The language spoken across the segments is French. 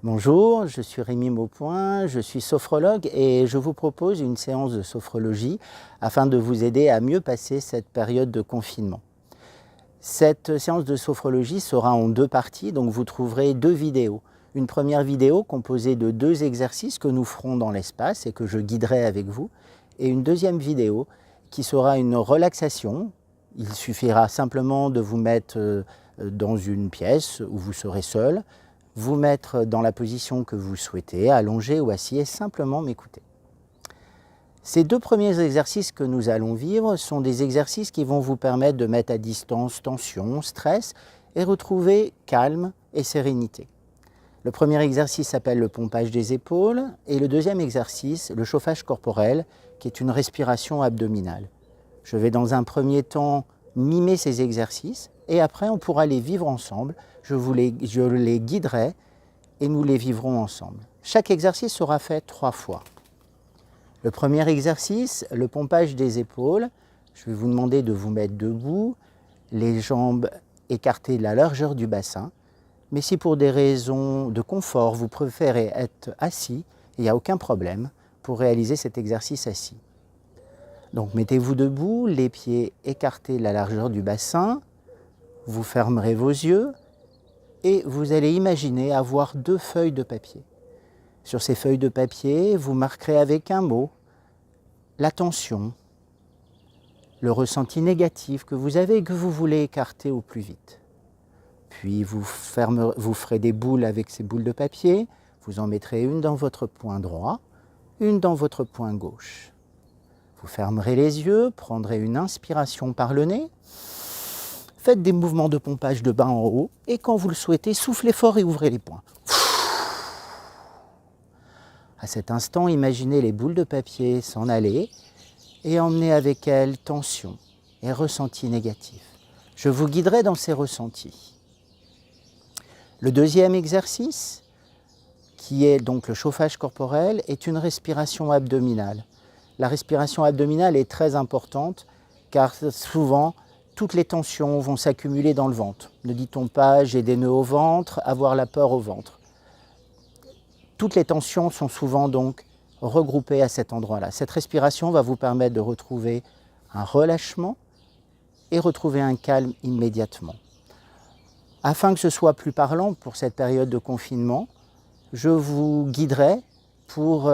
Bonjour, je suis Rémi Maupoint, je suis sophrologue et je vous propose une séance de sophrologie afin de vous aider à mieux passer cette période de confinement. Cette séance de sophrologie sera en deux parties, donc vous trouverez deux vidéos. Une première vidéo composée de deux exercices que nous ferons dans l'espace et que je guiderai avec vous, et une deuxième vidéo qui sera une relaxation. Il suffira simplement de vous mettre dans une pièce où vous serez seul, vous mettre dans la position que vous souhaitez, allongé ou assis, et simplement m'écouter. Ces deux premiers exercices que nous allons vivre sont des exercices qui vont vous permettre de mettre à distance tension, stress et retrouver calme et sérénité. Le premier exercice s'appelle le pompage des épaules et le deuxième exercice, le chauffage corporel, qui est une respiration abdominale. Je vais dans un premier temps mimer ces exercices et après on pourra les vivre ensemble. Je les guiderai et nous les vivrons ensemble. Chaque exercice sera fait 3 fois. Le premier exercice, le pompage des épaules. Je vais vous demander de vous mettre debout, les jambes écartées de la largeur du bassin. Mais si pour des raisons de confort, vous préférez être assis, il n'y a aucun problème pour réaliser cet exercice assis. Donc mettez-vous debout, les pieds écartés de la largeur du bassin, vous fermerez vos yeux et vous allez imaginer avoir 2 feuilles de papier. Sur ces feuilles de papier, vous marquerez avec un mot la tension, le ressenti négatif que vous avez et que vous voulez écarter au plus vite. Puis vous ferez des boules avec ces boules de papier, vous en mettrez une dans votre poing droit, une dans votre poing gauche. Vous fermerez les yeux, prendrez une inspiration par le nez, faites des mouvements de pompage de bas en haut et quand vous le souhaitez, soufflez fort et ouvrez les poings. À cet instant, imaginez les boules de papier s'en aller et emmenez avec elles tension et ressentis négatifs. Je vous guiderai dans ces ressentis. Le deuxième exercice, qui est donc le chauffage corporel, est une respiration abdominale. La respiration abdominale est très importante car souvent toutes les tensions vont s'accumuler dans le ventre. Ne dit-on pas j'ai des nœuds au ventre, avoir la peur au ventre. Toutes les tensions sont souvent donc regroupées à cet endroit-là. Cette respiration va vous permettre de retrouver un relâchement et retrouver un calme immédiatement. Afin que ce soit plus parlant pour cette période de confinement, je vous guiderai pour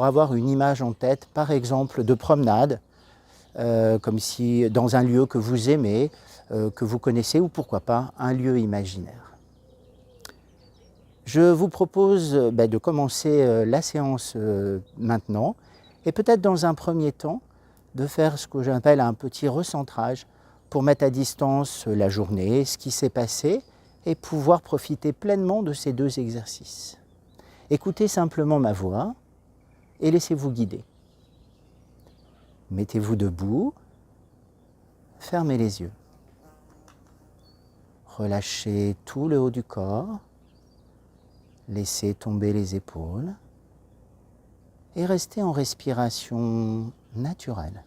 avoir une image en tête, par exemple de promenade, comme si dans un lieu que vous aimez, que vous connaissez, ou pourquoi pas un lieu imaginaire. Je vous propose de commencer la séance maintenant, et peut-être dans un premier temps, de faire ce que j'appelle un petit recentrage pour mettre à distance la journée, ce qui s'est passé, et pouvoir profiter pleinement de ces deux exercices. Écoutez simplement ma voix et laissez-vous guider. Mettez-vous debout, fermez les yeux. Relâchez tout le haut du corps, laissez tomber les épaules et restez en respiration naturelle.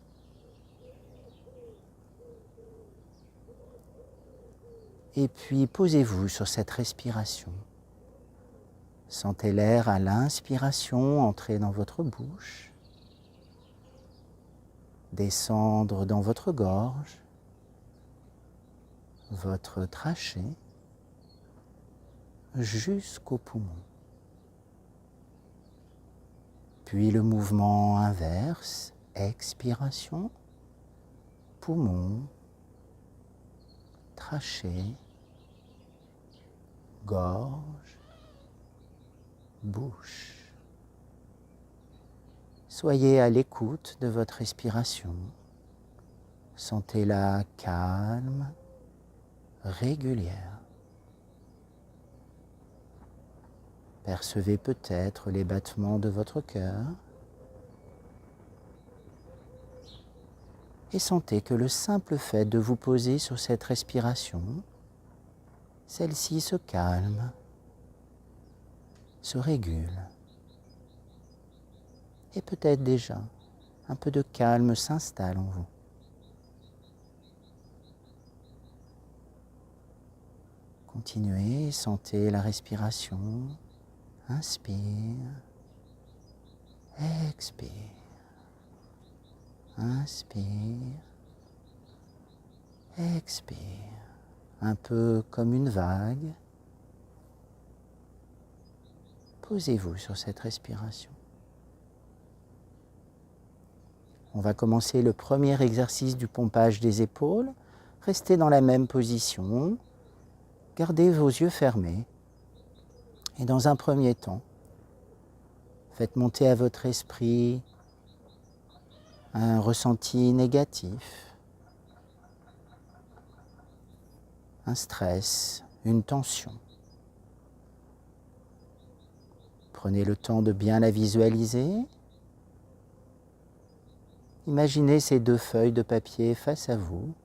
Et puis posez-vous sur cette respiration. Sentez l'air à l'inspiration entrer dans votre bouche, descendre dans votre gorge, votre trachée, jusqu'au poumon. Puis le mouvement inverse, expiration, poumon, trachée, gorge, bouche. Soyez à l'écoute de votre respiration. Sentez-la calme, régulière. Percevez peut-être les battements de votre cœur et sentez que le simple fait de vous poser sur cette respiration, celle-ci se calme, se régule. Et peut-être déjà un peu de calme s'installe en vous. Continuez, sentez la respiration. Inspire, expire. Inspire, expire. Un peu comme une vague. Posez-vous sur cette respiration. On va commencer le premier exercice du pompage des épaules. Restez dans la même position. Gardez vos yeux fermés. Et dans un premier temps, faites monter à votre esprit un ressenti négatif, un stress, une tension. Prenez le temps de bien la visualiser. Imaginez ces 2 feuilles de papier face à vous.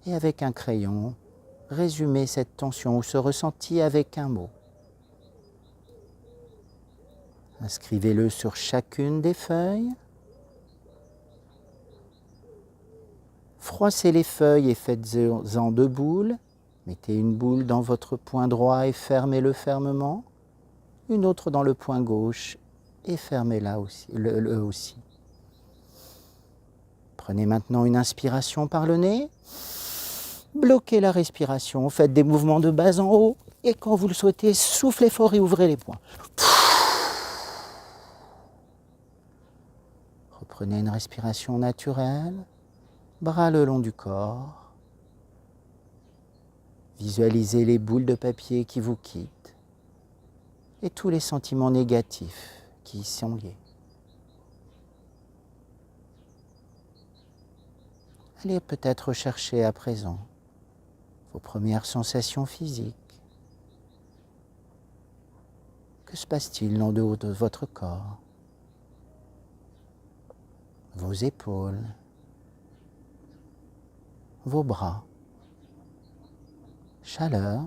Et avec un crayon, résumez cette tension ou ce ressenti avec un mot. Inscrivez-le sur chacune des feuilles. Froissez les feuilles et faites-en 2 boules. Mettez une boule dans votre poing droit et fermez-le fermement. Une autre dans le poing gauche et fermez-la aussi, le aussi. Prenez maintenant une inspiration par le nez. Bloquez la respiration. Faites des mouvements de bas en haut. Et quand vous le souhaitez, soufflez fort et ouvrez les poings. Reprenez une respiration naturelle. Bras le long du corps. Visualisez les boules de papier qui vous quittent et tous les sentiments négatifs qui y sont liés. Allez peut-être chercher à présent vos premières sensations physiques. Que se passe-t-il en dehors de votre corps? Vos épaules, vos bras, chaleur,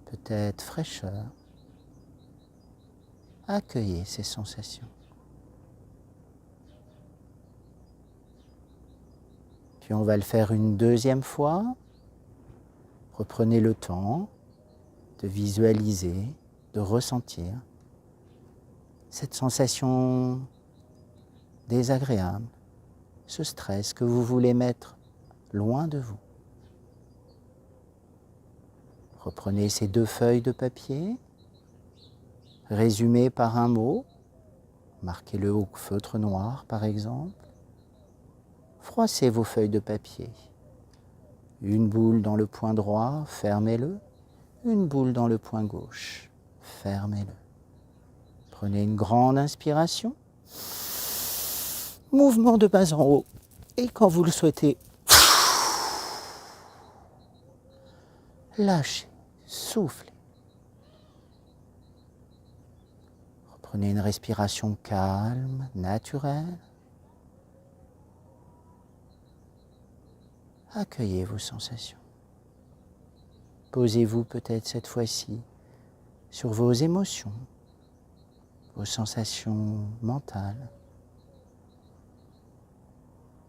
peut-être fraîcheur. Accueillez ces sensations. Puis on va le faire une 2e fois. Reprenez le temps de visualiser, de ressentir cette sensation désagréable, ce stress que vous voulez mettre loin de vous. Reprenez ces 2 feuilles de papier, résumées par un mot, marquez-le au feutre noir par exemple. Froissez vos feuilles de papier. Une boule dans le poing droit, fermez-le. Une boule dans le poing gauche, fermez-le. Prenez une grande inspiration. Mouvement de bas en haut. Et quand vous le souhaitez, lâchez, soufflez. Reprenez une respiration calme, naturelle. Accueillez vos sensations. Posez-vous peut-être cette fois-ci sur vos émotions, vos sensations mentales.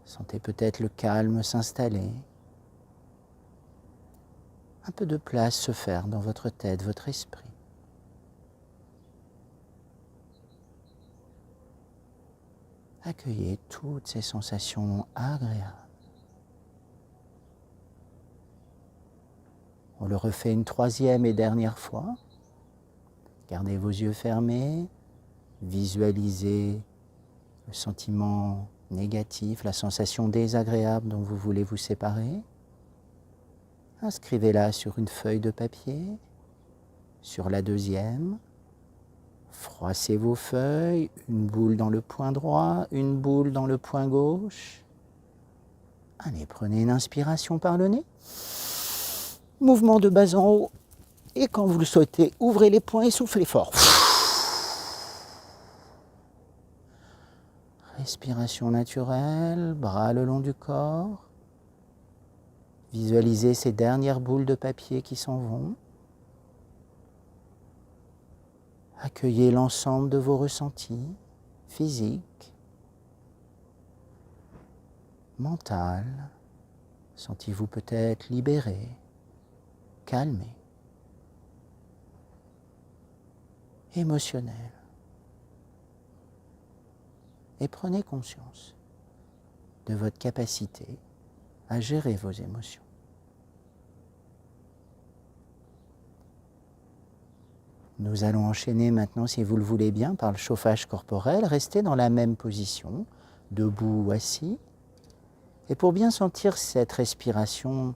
Sentez peut-être le calme s'installer. Un peu de place se faire dans votre tête, votre esprit. Accueillez toutes ces sensations agréables. On le refait une 3e et dernière fois. Gardez vos yeux fermés, visualisez le sentiment négatif, la sensation désagréable dont vous voulez vous séparer. Inscrivez-la sur une feuille de papier, sur la 2e. Froissez vos feuilles, une boule dans le poing droit, une boule dans le poing gauche. Allez, prenez une inspiration par le nez. Mouvement de bas en haut. Et quand vous le souhaitez, ouvrez les poings et soufflez fort. Respiration naturelle, bras le long du corps. Visualisez ces dernières boules de papier qui s'en vont. Accueillez l'ensemble de vos ressentis physiques, mentaux, Sentez-vous peut-être libéré, calmé, émotionnel. Et prenez conscience de votre capacité à gérer vos émotions. Nous allons enchaîner maintenant, si vous le voulez bien, par le chauffage corporel. Restez dans la même position, debout ou assis. Et pour bien sentir cette respiration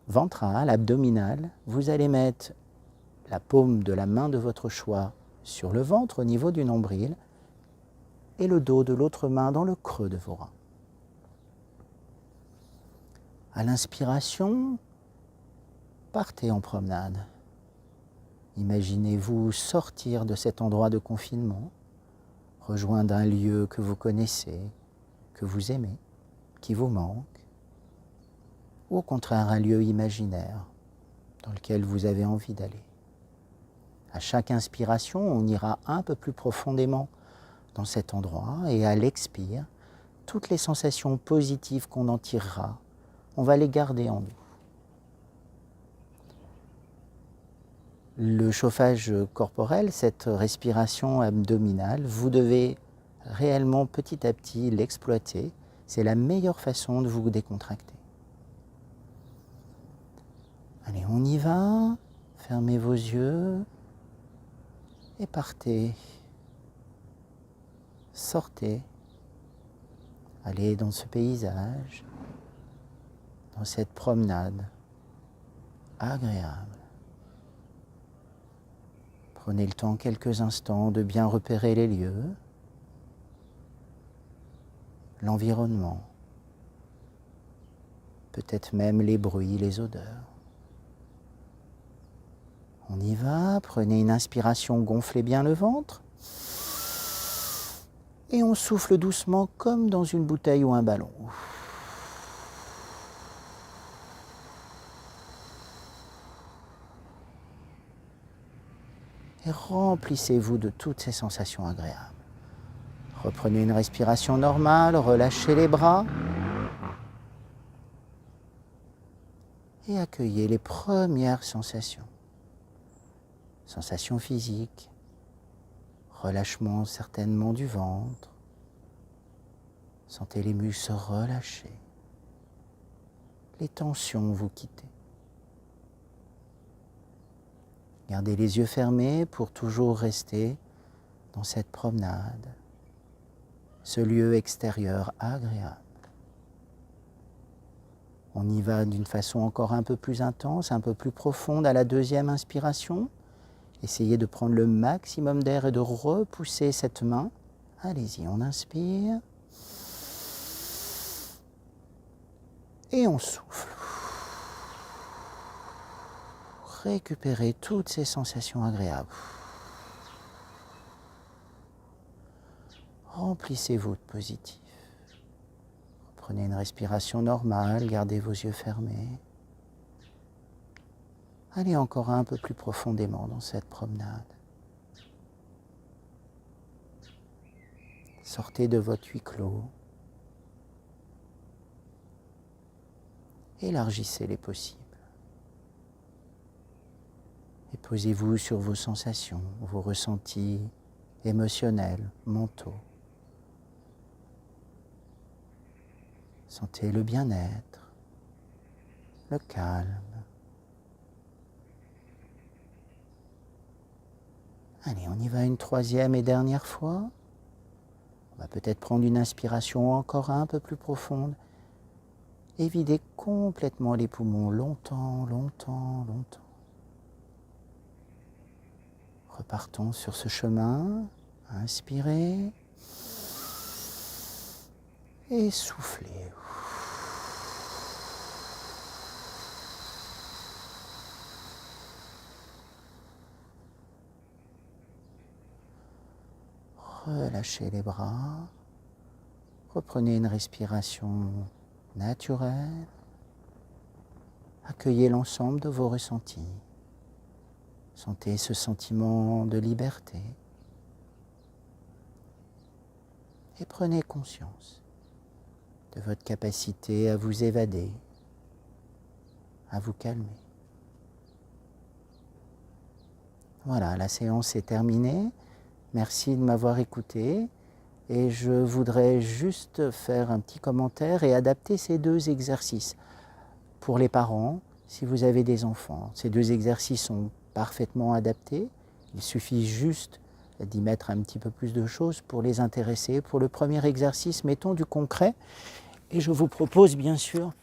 ventrale, abdominale, vous allez mettre la paume de la main de votre choix sur le ventre au niveau du nombril et le dos de l'autre main dans le creux de vos reins. À l'inspiration, partez en promenade. Imaginez-vous sortir de cet endroit de confinement, rejoindre un lieu que vous connaissez, que vous aimez, qui vous manque, ou au contraire un lieu imaginaire dans lequel vous avez envie d'aller. À chaque inspiration, on ira un peu plus profondément dans cet endroit et à l'expire, toutes les sensations positives qu'on en tirera, on va les garder en nous. Le chauffage corporel, cette respiration abdominale, vous devez réellement petit à petit l'exploiter. C'est la meilleure façon de vous décontracter. Allez, on y va. Fermez vos yeux et partez. Sortez. Allez dans ce paysage, dans cette promenade agréable. Prenez le temps quelques instants de bien repérer les lieux, l'environnement, peut-être même les bruits, les odeurs. On y va, prenez une inspiration, gonflez bien le ventre et on souffle doucement comme dans une bouteille ou un ballon. Et remplissez-vous de toutes ces sensations agréables. Reprenez une respiration normale, relâchez les bras et accueillez les premières sensations. Sensations physiques, relâchement certainement du ventre. Sentez les muscles se relâcher, les tensions vous quitter. Gardez les yeux fermés pour toujours rester dans cette promenade, ce lieu extérieur agréable. On y va d'une façon encore un peu plus intense, un peu plus profonde à la deuxième inspiration. Essayez de prendre le maximum d'air et de repousser cette main. Allez-y, on inspire. Et on souffle. Récupérez toutes ces sensations agréables. Remplissez-vous de positif. Prenez une respiration normale, gardez vos yeux fermés. Allez encore un peu plus profondément dans cette promenade. Sortez de votre huis clos. Élargissez les possibles. Et posez-vous sur vos sensations, vos ressentis émotionnels, mentaux. Sentez le bien-être, le calme. Allez, on y va une troisième et dernière fois. On va peut-être prendre une inspiration encore un peu plus profonde et vider complètement les poumons longtemps, longtemps, longtemps. Repartons sur ce chemin. Inspirez et soufflez. Relâchez les bras. Reprenez une respiration naturelle. Accueillez l'ensemble de vos ressentis. Sentez ce sentiment de liberté. Et prenez conscience de votre capacité à vous évader, à vous calmer. Voilà, la séance est terminée. Merci de m'avoir écouté. Et je voudrais juste faire un petit commentaire et adapter ces deux exercices. Pour les parents, si vous avez des enfants, ces deux exercices sont parfaitement adaptés. Il suffit juste d'y mettre un petit peu plus de choses pour les intéresser. Pour le premier exercice, mettons du concret. Et je vous propose bien sûr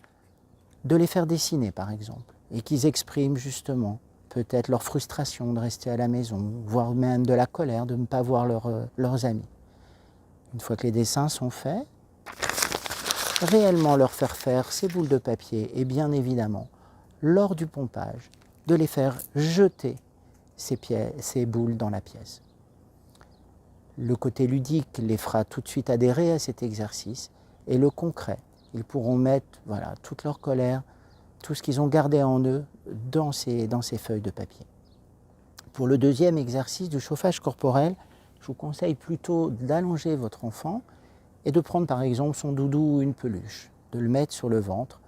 de les faire dessiner par exemple. Et qu'ils expriment justement peut-être leur frustration de rester à la maison, voire même de la colère de ne pas voir leurs amis. Une fois que les dessins sont faits, réellement leur faire ces boules de papier et bien évidemment, lors du pompage, de les faire jeter ces boules dans la pièce. Le côté ludique les fera tout de suite adhérer à cet exercice et le concret, ils pourront mettre voilà, toute leur colère, tout ce qu'ils ont gardé en eux dans ces feuilles de papier. Pour le deuxième exercice du chauffage corporel, je vous conseille plutôt d'allonger votre enfant et de prendre par exemple son doudou ou une peluche, de le mettre sur le ventre.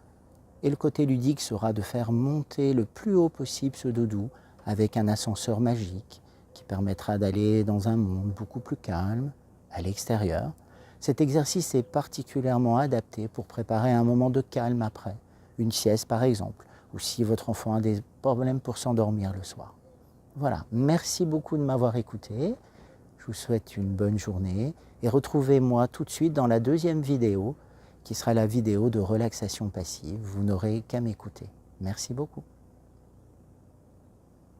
Et le côté ludique sera de faire monter le plus haut possible ce doudou avec un ascenseur magique qui permettra d'aller dans un monde beaucoup plus calme, à l'extérieur. Cet exercice est particulièrement adapté pour préparer un moment de calme après, une sieste par exemple, ou si votre enfant a des problèmes pour s'endormir le soir. Voilà, merci beaucoup de m'avoir écouté. Je vous souhaite une bonne journée et retrouvez-moi tout de suite dans la deuxième vidéo qui sera la vidéo de relaxation passive. Vous n'aurez qu'à m'écouter. Merci beaucoup.